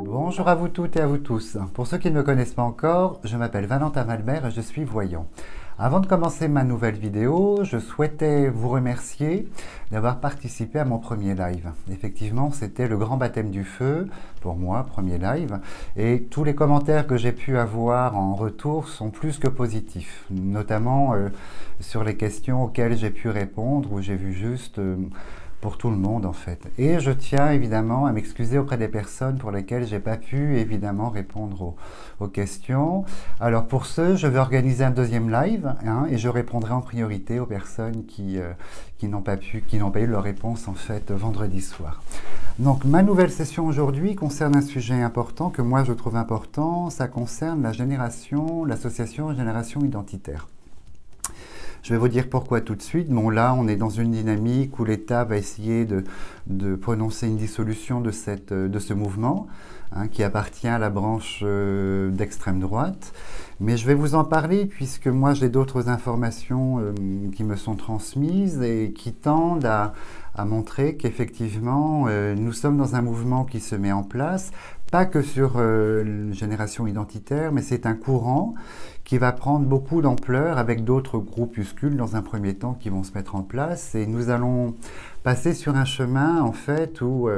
Bonjour à vous toutes et à vous tous. Pour ceux qui ne me connaissent pas encore, je m'appelle Valentin Malbert et je suis voyant. Avant de commencer ma nouvelle vidéo, je souhaitais vous remercier d'avoir participé à mon premier live. Effectivement, c'était le grand baptême du feu, pour moi, premier live, et tous les commentaires que j'ai pu avoir en retour sont plus que positifs, notamment sur les questions auxquelles j'ai pu répondre, où j'ai vu juste... pour tout le monde en fait. Et je tiens évidemment à m'excuser auprès des personnes pour lesquelles j'ai pas pu évidemment répondre aux questions. Alors pour ce, je vais organiser un deuxième live et je répondrai en priorité aux personnes qui n'ont pas eu leur réponse en fait vendredi soir. Donc ma nouvelle session aujourd'hui concerne un sujet important que moi je trouve important, ça concerne l'association Génération Identitaire. Je vais vous dire pourquoi tout de suite. Bon, là, on est dans une dynamique où l'État va essayer de prononcer une dissolution de ce mouvement, qui appartient à la branche d'extrême droite. Mais je vais vous en parler puisque moi, j'ai d'autres informations qui me sont transmises et qui tendent à montrer qu'effectivement, nous sommes dans un mouvement qui se met en place, pas que sur Génération Identitaire, mais c'est un courant qui va prendre beaucoup d'ampleur avec d'autres groupuscules dans un premier temps qui vont se mettre en place. Et nous allons passer sur un chemin en fait où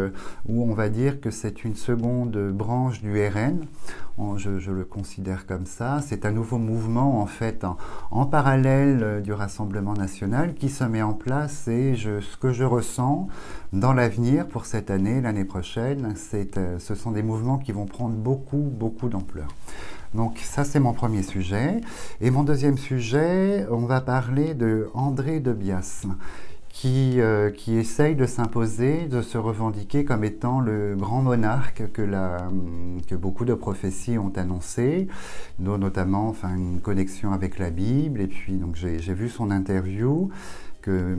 on va dire que c'est une seconde branche du RN. Je le considère comme ça. C'est un nouveau mouvement en fait en parallèle du Rassemblement national qui se met en place et ce que je ressens dans l'avenir pour cette année, l'année prochaine, ce sont des mouvements qui vont prendre beaucoup d'ampleur. Donc ça c'est mon premier sujet. Et mon deuxième sujet, on va parler de André de Bias qui essaye de s'imposer, de se revendiquer comme étant le grand monarque que beaucoup de prophéties ont annoncé, notamment enfin, une connexion avec la Bible. Et puis donc j'ai vu son interview que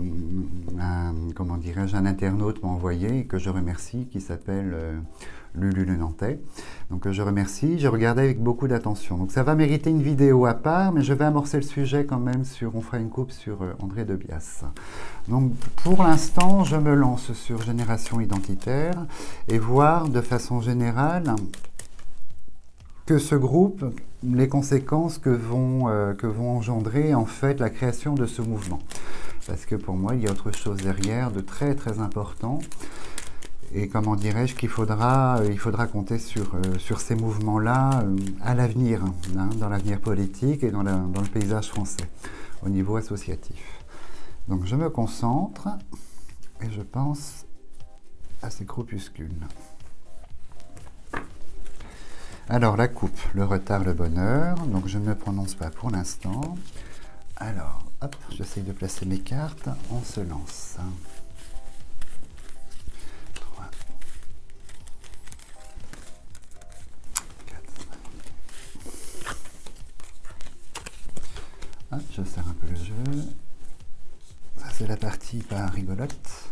un internaute m'a envoyé et que je remercie, qui s'appelle Lulu le Nantais. Donc je remercie, j'ai regardé avec beaucoup d'attention. Donc ça va mériter une vidéo à part, mais je vais amorcer le sujet quand même on fera une coupe sur André de Bias. Donc pour l'instant, je me lance sur Génération Identitaire et voir de façon générale que ce groupe, les conséquences que vont engendrer en fait la création de ce mouvement. Parce que pour moi, il y a autre chose derrière de très important. Et comment dirais-je qu'il faudra compter sur ces mouvements-là à l'avenir, dans l'avenir politique et dans le paysage français, au niveau associatif. Donc je me concentre et je pense à ces groupuscules. Alors la coupe, le retard, le bonheur, donc je ne me prononce pas pour l'instant. Alors, hop, j'essaye de placer mes cartes, on se lance. 3, 4, 5. Hop, je serre un peu le jeu. Ça c'est la partie pas rigolote.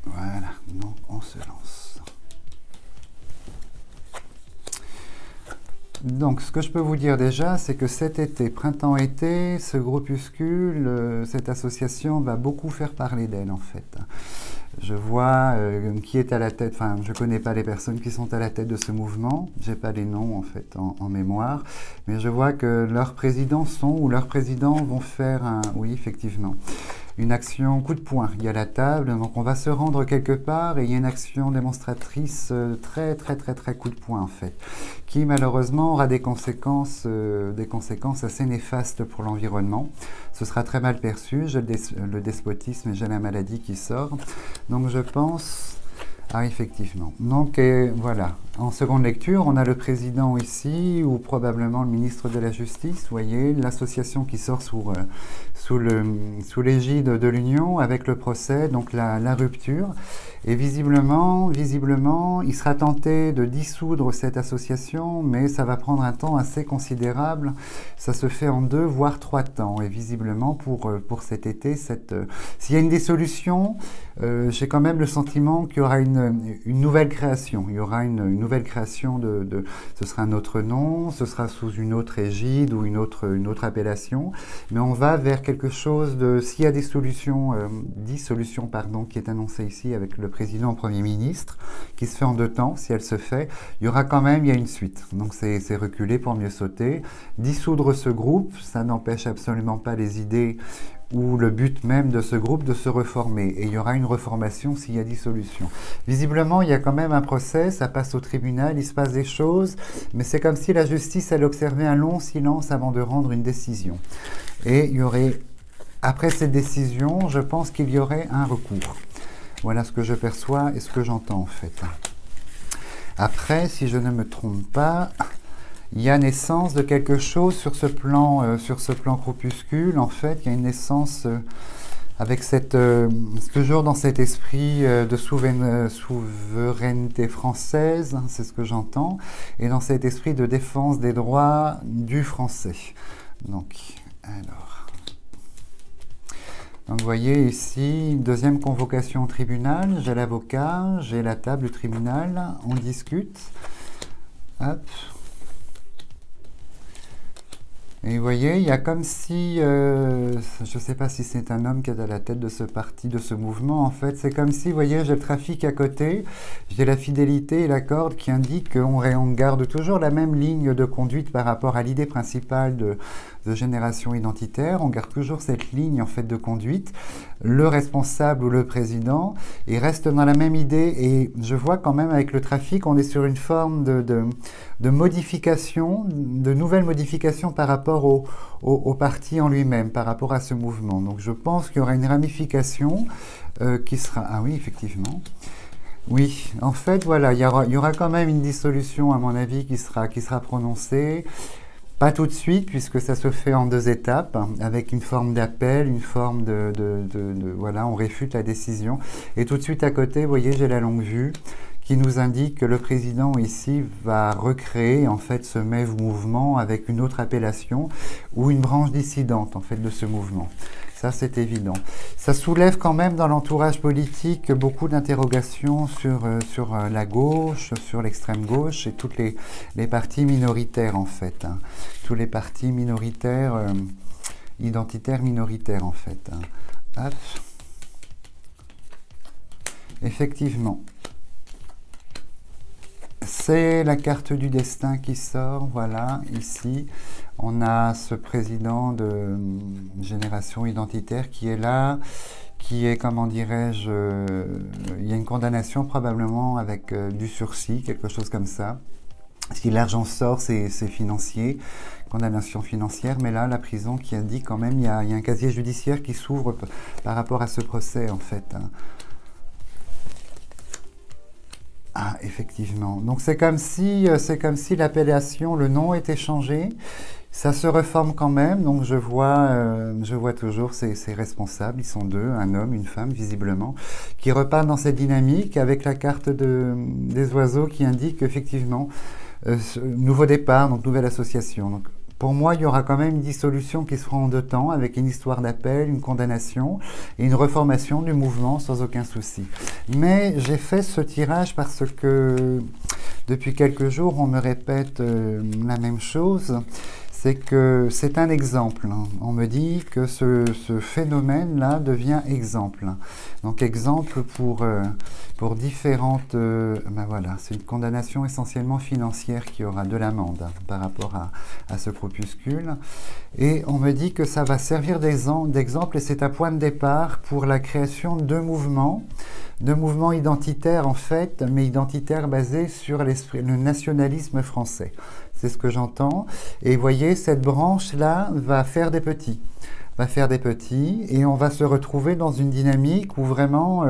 Voilà, donc on se lance. Donc, ce que je peux vous dire déjà, c'est que cet été, printemps-été, ce groupuscule, cette association va beaucoup faire parler d'elle, en fait. Je vois qui est à la tête, enfin, je ne connais pas les personnes qui sont à la tête de ce mouvement, je n'ai pas les noms, en fait, en mémoire, mais je vois que leurs présidents vont faire oui, effectivement, une action coup de poing. Il y a la table, donc on va se rendre quelque part et il y a une action démonstratrice très coup de poing en fait, qui malheureusement aura des conséquences assez néfastes pour l'environnement. Ce sera très mal perçu, j'ai le despotisme et j'ai la maladie qui sort. Donc je pense... Ah, effectivement. Donc voilà, en seconde lecture, on a le président ici, ou probablement le ministre de la Justice, vous voyez, l'association qui sort sous l'égide de l'Union avec le procès, donc la rupture. Et visiblement, il sera tenté de dissoudre cette association, mais ça va prendre un temps assez considérable. Ça se fait en 2 voire 3 temps. Et visiblement, pour cet été, s'il y a une dissolution, j'ai quand même le sentiment qu'il y aura une une nouvelle création. Il y aura une nouvelle création ce sera un autre nom, ce sera sous une autre égide ou une autre appellation. Mais on va vers quelque chose de... S'il y a des solutions, dissolution, pardon, qui est annoncée ici avec le président Premier ministre, qui se fait en 2 temps, si elle se fait, il y aura quand même, il y a une suite. Donc c'est reculer pour mieux sauter. Dissoudre ce groupe, ça n'empêche absolument pas les idées ou le but même de ce groupe de se reformer. Et il y aura une reformation s'il y a dissolution. Visiblement, il y a quand même un procès, ça passe au tribunal, il se passe des choses, mais c'est comme si la justice, elle observait un long silence avant de rendre une décision. Et il y aurait, après cette décision, je pense qu'il y aurait un recours. Voilà ce que je perçois et ce que j'entends en fait. Après, si je ne me trompe pas, il y a naissance de quelque chose sur ce plan crépuscule. En fait, il y a une naissance avec toujours dans cet esprit de souveraineté française, hein, c'est ce que j'entends, et dans cet esprit de défense des droits du français. Donc, vous voyez ici, une deuxième convocation au tribunal, j'ai l'avocat, j'ai la table du tribunal, on discute. Hop. Et vous voyez, il y a comme si, je ne sais pas si c'est un homme qui est à la tête de ce parti, de ce mouvement, en fait, c'est comme si, vous voyez, j'ai le trafic à côté, j'ai la fidélité et la corde qui indiquent qu'on garde toujours la même ligne de conduite par rapport à l'idée principale de génération identitaire, on garde toujours cette ligne, en fait, de conduite. Le responsable ou le président, il reste dans la même idée, et je vois quand même avec le trafic, on est sur une forme de modification, de nouvelles modifications par rapport au parti en lui-même, par rapport à ce mouvement. Donc je pense qu'il y aura une ramification qui sera... Ah oui, effectivement. Oui, en fait, voilà, il y aura quand même une dissolution, à mon avis, qui sera prononcée. Pas tout de suite, puisque ça se fait en 2 étapes, avec une forme d'appel, une forme voilà, on réfute la décision. Et tout de suite à côté, vous voyez, j'ai la longue vue, qui nous indique que le président ici va recréer en fait ce même mouvement avec une autre appellation ou une branche dissidente en fait de ce mouvement. Ça c'est évident. Ça soulève quand même dans l'entourage politique beaucoup d'interrogations sur la gauche, sur l'extrême gauche et toutes les partis minoritaires en fait. Hein. Tous les partis minoritaires, identitaires minoritaires en fait. Hein. Hop. Effectivement. C'est la carte du destin qui sort, voilà, ici. On a ce président de génération identitaire qui est là, qui est, comment dirais-je, il y a une condamnation probablement avec du sursis, quelque chose comme ça. Si l'argent sort, c'est financier, condamnation financière, mais là, la prison qui a dit quand même, il y a un casier judiciaire qui s'ouvre par rapport à ce procès, en fait. Hein. Ah, effectivement. Donc c'est comme si l'appellation, le nom était changé. Ça se reforme quand même. Donc je vois toujours ces responsables. Ils sont 2, un homme, une femme, visiblement, qui repartent dans cette dynamique avec la carte des oiseaux qui indique effectivement nouveau départ, donc nouvelle association. Donc, pour moi, il y aura quand même une dissolution qui se fera en 2 temps, avec une histoire d'appel, une condamnation et une reformation du mouvement sans aucun souci. Mais j'ai fait ce tirage parce que depuis quelques jours, on me répète la même chose. C'est que c'est un exemple. Hein. On me dit que ce phénomène-là devient exemple. Donc exemple pour différentes... ben voilà, c'est une condamnation essentiellement financière qui aura de l'amende par rapport à ce crépuscule. Et on me dit que ça va servir d'exemple et c'est un point de départ pour la création de 2 mouvements identitaires en fait, mais identitaires basés sur le nationalisme français. C'est ce que j'entends. Et vous voyez, cette branche-là va faire des petits. Et on va se retrouver dans une dynamique où vraiment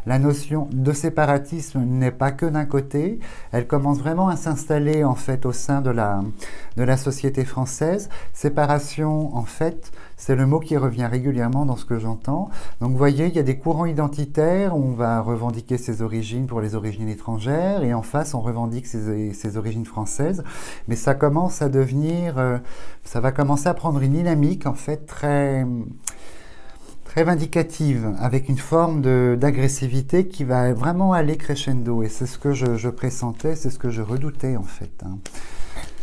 la notion de séparatisme n'est pas que d'un côté, elle commence vraiment à s'installer en fait au sein de la société française. Séparation, en fait, c'est le mot qui revient régulièrement dans ce que j'entends. Donc vous voyez, il y a des courants identitaires, on va revendiquer ses origines pour les origines étrangères, et en face, on revendique ses origines françaises. Mais ça commence à devenir, ça va commencer à prendre une dynamique en fait très très vindicative, avec une forme d'agressivité qui va vraiment aller crescendo. Et c'est ce que je pressentais, c'est ce que je redoutais en fait. Hein.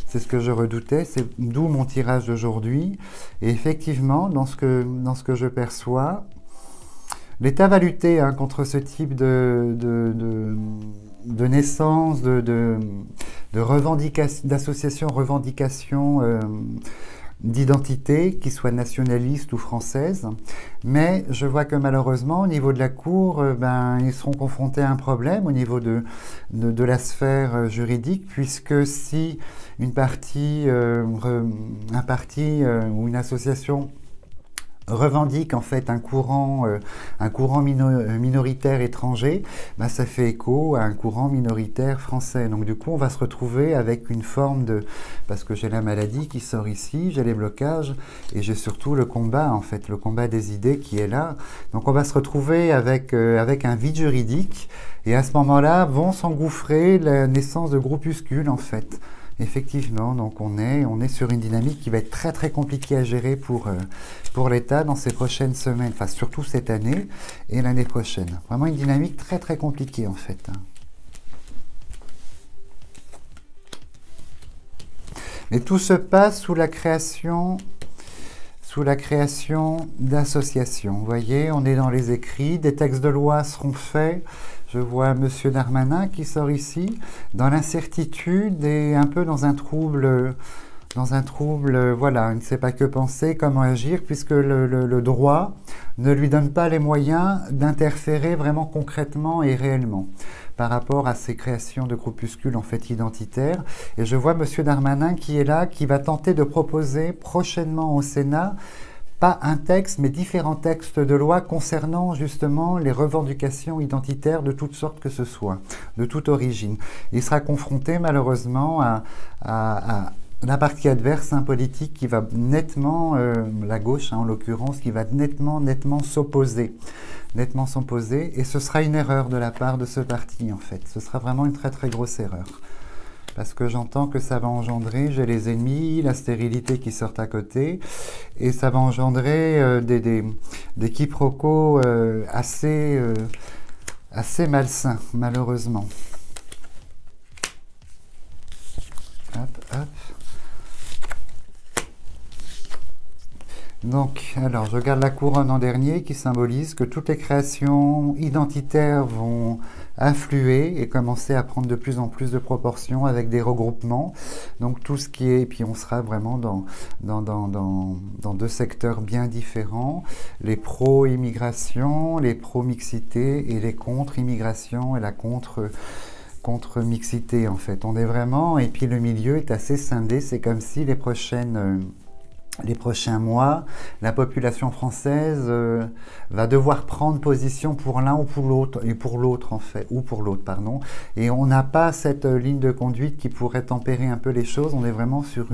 C'est ce que je redoutais, c'est d'où mon tirage d'aujourd'hui. Et effectivement, dans ce que je perçois, l'État va lutter hein, contre ce type de naissance, d'associations, revendications d'identité, qui soient nationalistes ou françaises. Mais je vois que malheureusement, au niveau de la Cour, ils seront confrontés à un problème au niveau de la sphère juridique, puisque si une partie, un parti ou une association revendique en fait un courant minoritaire étranger, ça fait écho à un courant minoritaire français. Donc du coup, on va se retrouver avec une forme de... Parce que j'ai la maladie qui sort ici, j'ai les blocages, et j'ai surtout le combat, en fait, le combat des idées qui est là. Donc on va se retrouver avec un vide juridique, et à ce moment-là, vont s'engouffrer la naissance de groupuscules, en fait. Effectivement, donc on est sur une dynamique qui va être très très compliquée à gérer pour l'État dans ces prochaines semaines, enfin surtout cette année et l'année prochaine. Vraiment une dynamique très très compliquée en fait. Mais tout se passe sous la création d'associations. Vous voyez, on est dans les écrits, des textes de loi seront faits. Je vois M. Darmanin qui sort ici, dans l'incertitude et un peu dans un trouble, voilà, il ne sait pas que penser, comment agir, puisque le droit ne lui donne pas les moyens d'interférer vraiment concrètement et réellement par rapport à ces créations de groupuscules en fait identitaires. Et je vois M. Darmanin qui est là, qui va tenter de proposer prochainement au Sénat pas un texte, mais différents textes de loi concernant justement les revendications identitaires de toutes sortes que ce soit, de toute origine. Il sera confronté malheureusement à la partie adverse, un politique qui va nettement, la gauche en l'occurrence, qui va nettement s'opposer. Et ce sera une erreur de la part de ce parti en fait. Ce sera vraiment une très très grosse erreur. Parce que j'entends que ça va engendrer, j'ai les ennemis, la stérilité qui sort à côté, et ça va engendrer des quiproquos assez malsains, malheureusement. Hop, hop. Donc, alors, je regarde la couronne en dernier qui symbolise que toutes les créations identitaires vont affluer et commencer à prendre de plus en plus de proportions avec des regroupements. Donc tout ce qui est, et puis on sera vraiment dans deux secteurs bien différents, les pro-immigration, les pro-mixité et les contre-immigration et la contre-mixité en fait. On est vraiment, et puis le milieu est assez scindé, c'est comme si les prochains mois, la population française va devoir prendre position pour l'un ou pour l'autre, et pour l'autre en fait, ou pour l'autre, pardon. Et on n'a pas cette ligne de conduite qui pourrait tempérer un peu les choses. On est vraiment sur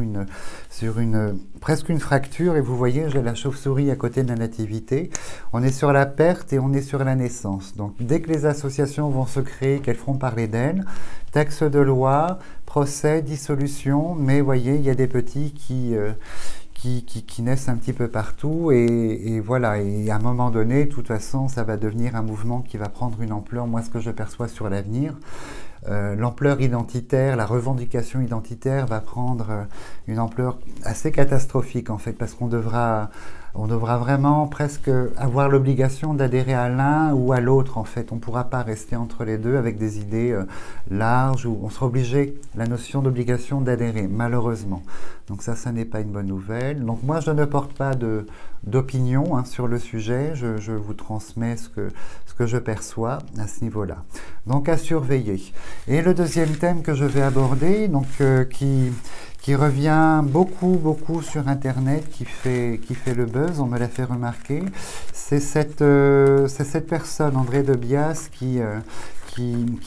presque une fracture. Et vous voyez, j'ai la chauve-souris à côté de la nativité. On est sur la perte et on est sur la naissance. Donc dès que les associations vont se créer, qu'elles feront parler d'elles, texte de loi, procès, dissolution. Mais vous voyez, il y a des petits qui naissent un petit peu partout et voilà, et à un moment donné, de toute façon, ça va devenir un mouvement qui va prendre une ampleur, moi ce que je perçois sur l'avenir, l'ampleur identitaire, la revendication identitaire va prendre une ampleur assez catastrophique en fait, parce qu'on devra vraiment presque avoir l'obligation d'adhérer à l'un ou à l'autre en fait. On ne pourra pas rester entre les deux avec des idées larges, où on sera obligé, la notion d'obligation d'adhérer, malheureusement. Donc ça n'est pas une bonne nouvelle. Donc moi, je ne porte pas d'opinion sur le sujet. Je vous transmets ce que je perçois à ce niveau-là. Donc à surveiller. Et le deuxième thème que je vais aborder, donc qui revient beaucoup sur Internet, qui fait le buzz, on me l'a fait remarquer, c'est cette personne, André de Bias, qui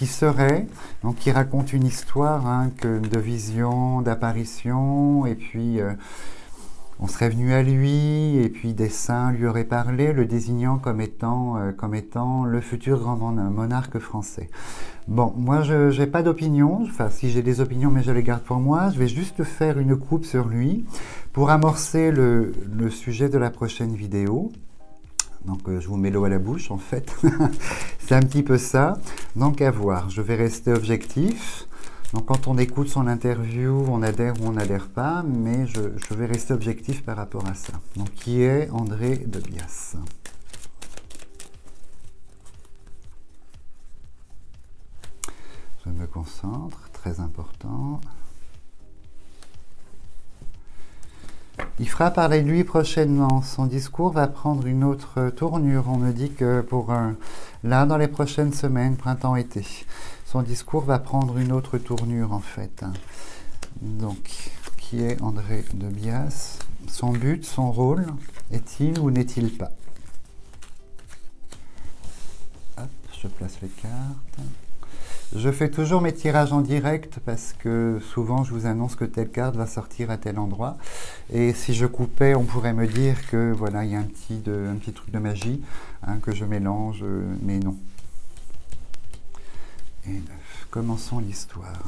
serait, donc qui raconte une histoire de vision, d'apparition, et puis on serait venu à lui, et puis des saints lui auraient parlé, le désignant comme étant le futur grand monarque français. Bon, moi je n'ai pas d'opinion, enfin si j'ai des opinions mais je les garde pour moi, je vais juste faire une coupe sur lui pour amorcer le sujet de la prochaine vidéo. Donc je vous mets l'eau à la bouche en fait. C'est un petit peu ça. Donc à voir, je vais rester objectif. Donc quand on écoute son interview, on adhère ou on n'adhère pas, mais je vais rester objectif par rapport à ça. Donc qui est André de Bias? Je me concentre, très important. Il fera parler de lui prochainement. Son discours va prendre une autre tournure. On me dit que là, dans les prochaines semaines, printemps-été, son discours va prendre une autre tournure en fait. Donc, qui est André de Bias? Son but, son rôle, est-il ou n'est-il pas? Hop, je place les cartes. Je fais toujours mes tirages en direct parce que souvent je vous annonce que telle carte va sortir à tel endroit. Et si je coupais, on pourrait me dire que voilà, il y a un petit truc de magie hein, que je mélange, mais non. Et 9. Commençons l'histoire.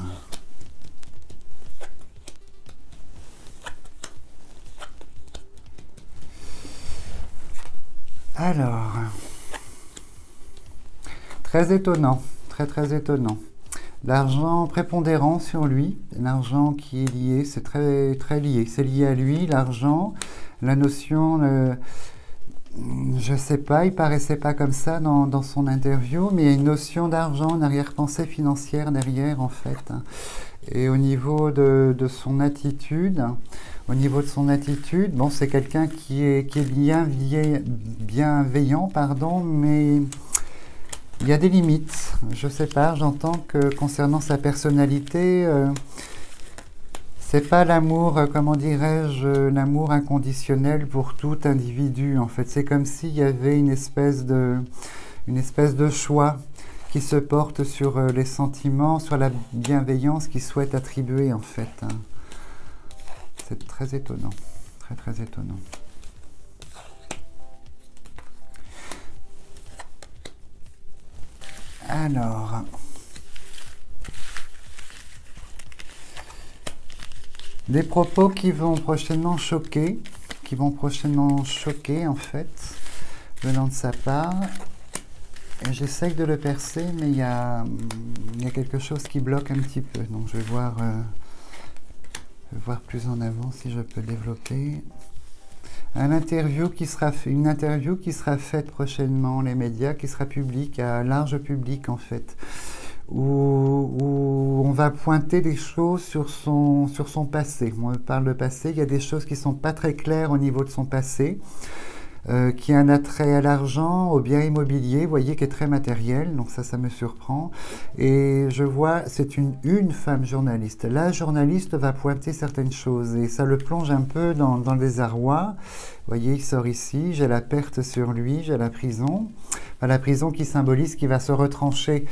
Alors, très étonnant. Très étonnant. L'argent prépondérant sur lui, l'argent qui est lié, c'est très lié. C'est lié à lui, l'argent, la notion, je sais pas, il paraissait pas comme ça dans son interview, mais il y a une notion d'argent, une arrière-pensée financière derrière en fait. Et au niveau de son attitude, bon, c'est quelqu'un qui est bienveillant, pardon, mais il y a des limites, je sais pas, j'entends que concernant sa personnalité, c'est pas l'amour, comment dirais-je, l'amour inconditionnel pour tout individu. En fait, c'est comme s'il y avait une espèce de choix qui se porte sur les sentiments, sur la bienveillance qu'il souhaite attribuer en fait. C'est très étonnant, très étonnant. Alors, des propos qui vont prochainement choquer en fait, venant de sa part. Et j'essaye de le percer, mais il y a quelque chose qui bloque un petit peu. Donc je vais voir plus en avant si je peux développer. Une interview qui sera faite prochainement, les médias, qui sera publique, à large public en fait, où on va pointer des choses sur son passé. On parle de passé, il y a des choses qui ne sont pas très claires au niveau de son passé, qui a un attrait à l'argent, au bien immobilier, vous voyez, qui est très matériel, donc ça me surprend. Et je vois, c'est une femme journaliste. La journaliste va pointer certaines choses et ça le plonge un peu dans le désarroi. Vous voyez, il sort ici, j'ai la perte sur lui, j'ai la prison. Enfin, la prison qui symbolise qu'il va se retrancher.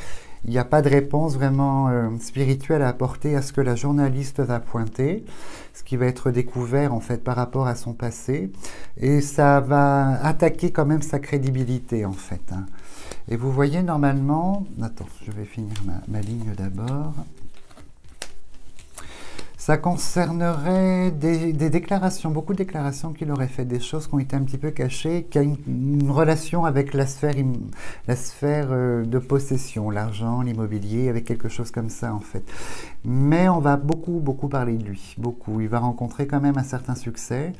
Il n'y a pas de réponse vraiment spirituelle à apporter à ce que la journaliste va pointer, ce qui va être découvert en fait par rapport à son passé, et ça va attaquer quand même sa crédibilité en fait. Hein. Et vous voyez normalement, attends, je vais finir ma ligne d'abord. Ça concernerait des déclarations, beaucoup de déclarations qu'il aurait faites, des choses qui ont été un petit peu cachées, qui a une relation avec la sphère de possession, l'argent, l'immobilier, avec quelque chose comme ça en fait. Mais on va beaucoup parler de lui, beaucoup. Il va rencontrer quand même un certain succès.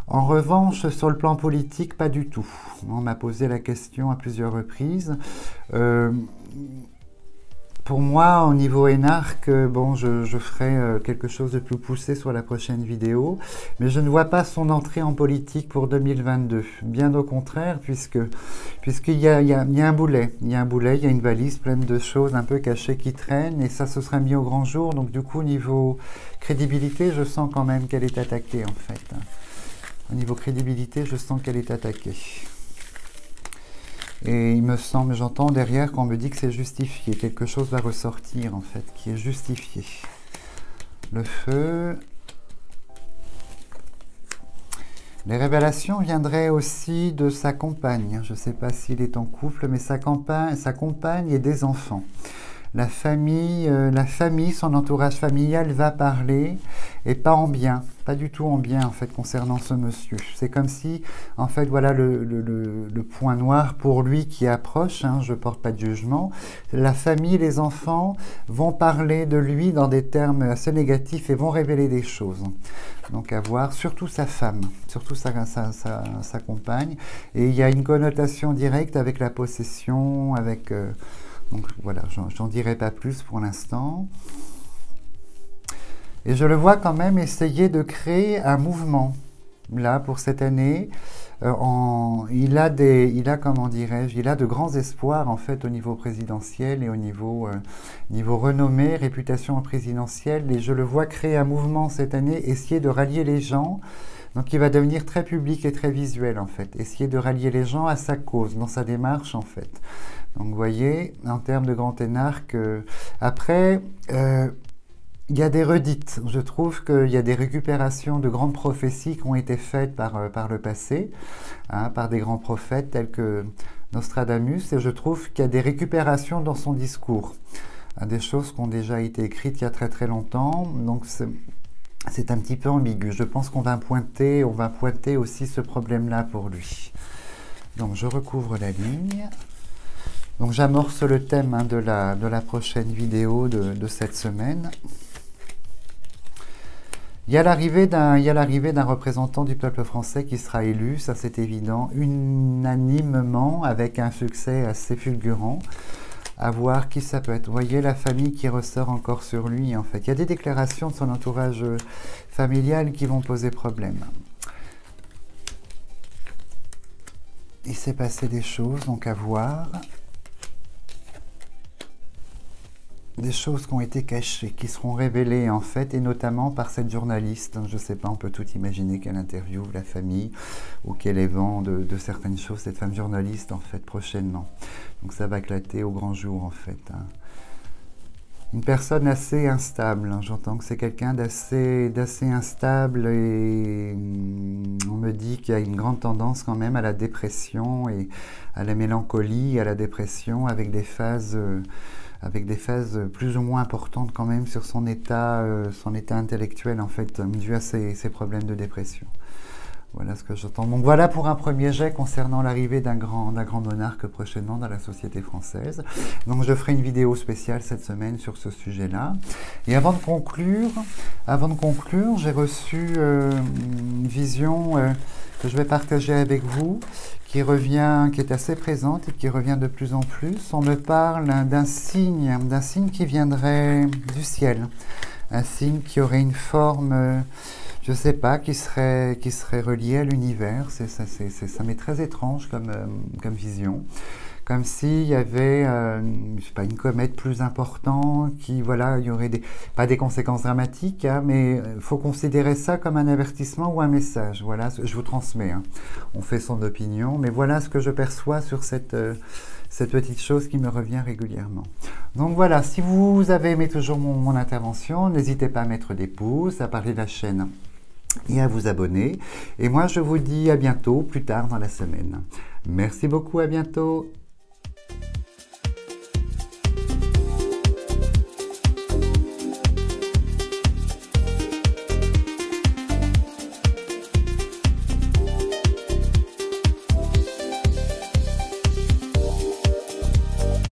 En revanche, sur le plan politique, pas du tout. On m'a posé la question à plusieurs reprises. Pour moi, au niveau énarque, bon, je ferai quelque chose de plus poussé sur la prochaine vidéo, mais je ne vois pas son entrée en politique pour 2022. Bien au contraire, puisqu'il y a un boulet, il y a une valise pleine de choses un peu cachées qui traînent, et ça se sera mis au grand jour. Donc du coup, au niveau crédibilité, je sens quand même qu'elle est attaquée en fait. Au niveau crédibilité, je sens qu'elle est attaquée. Et il me semble, j'entends derrière qu'on me dit que c'est justifié. Quelque chose va ressortir, en fait, qui est justifié. Le feu. Les révélations viendraient aussi de sa compagne. Je ne sais pas s'il est en couple, mais sa compagne et des enfants. la famille, son entourage familial va parler, et pas en bien, pas du tout en bien en fait concernant ce monsieur. C'est comme si, en fait, voilà le point noir pour lui qui approche, hein, je porte pas de jugement. La famille, les enfants vont parler de lui dans des termes assez négatifs et vont révéler des choses. Donc à voir, surtout sa femme, surtout sa compagne. Et il y a une connotation directe avec la possession, avec... donc voilà, j'en dirai pas plus pour l'instant. Et je le vois quand même essayer de créer un mouvement, là, pour cette année. Il a, comment dirais-je, il a de grands espoirs, en fait, au niveau présidentiel et au niveau renommée, réputation présidentielle. Et je le vois créer un mouvement cette année, essayer de rallier les gens. Donc il va devenir très public et très visuel, en fait. Essayer de rallier les gens à sa cause, dans sa démarche, en fait. Donc vous voyez, en termes de grand énarque, après, il y a des redites. Je trouve qu'il y a des récupérations de grandes prophéties qui ont été faites par le passé, hein, par des grands prophètes tels que Nostradamus, et je trouve qu'il y a des récupérations dans son discours, hein, des choses qui ont déjà été écrites il y a très très longtemps, donc c'est un petit peu ambigu. Je pense qu'on va pointer aussi ce problème-là pour lui. Donc je recouvre la ligne. Donc j'amorce le thème, hein, de la prochaine vidéo de cette semaine. Il y a l'arrivée d'un représentant du peuple français qui sera élu, ça c'est évident, unanimement, avec un succès assez fulgurant. À voir qui ça peut être. Vous voyez la famille qui ressort encore sur lui, en fait. Il y a des déclarations de son entourage familial qui vont poser problème. Il s'est passé des choses, donc à voir. Des choses qui ont été cachées, qui seront révélées en fait, et notamment par cette journaliste. Je ne sais pas, on peut tout imaginer qu'elle interviewe la famille ou qu'elle évente de certaines choses, cette femme journaliste en fait, prochainement. Donc ça va éclater au grand jour en fait. Hein. Une personne assez instable, hein. J'entends que c'est quelqu'un d'assez instable, et on me dit qu'il y a une grande tendance quand même à la dépression et à la mélancolie, à la dépression, avec des phases plus ou moins importantes quand même sur son état intellectuel en fait, dû à ses problèmes de dépression. Voilà ce que j'entends. Donc voilà pour un premier jet concernant l'arrivée d'un grand monarque prochainement dans la société française. Donc je ferai une vidéo spéciale cette semaine sur ce sujet-là. Et avant de conclure, j'ai reçu une vision que je vais partager avec vous, qui est assez présente et qui revient de plus en plus. On me parle d'un signe qui viendrait du ciel, un signe qui aurait une forme, je ne sais pas, qui serait relié à l'univers. Ça m'est très étrange comme vision. Comme s'il y avait, je sais pas, une comète plus importante, qui, voilà, il y aurait pas des conséquences dramatiques, hein, mais il faut considérer ça comme un avertissement ou un message. Voilà, je vous transmets. Hein. On fait son opinion, mais voilà ce que je perçois sur cette petite chose qui me revient régulièrement. Donc voilà, si vous avez aimé toujours mon intervention, n'hésitez pas à mettre des pouces, à parler de la chaîne et à vous abonner. Et moi, je vous dis à bientôt, plus tard dans la semaine. Merci beaucoup, à bientôt.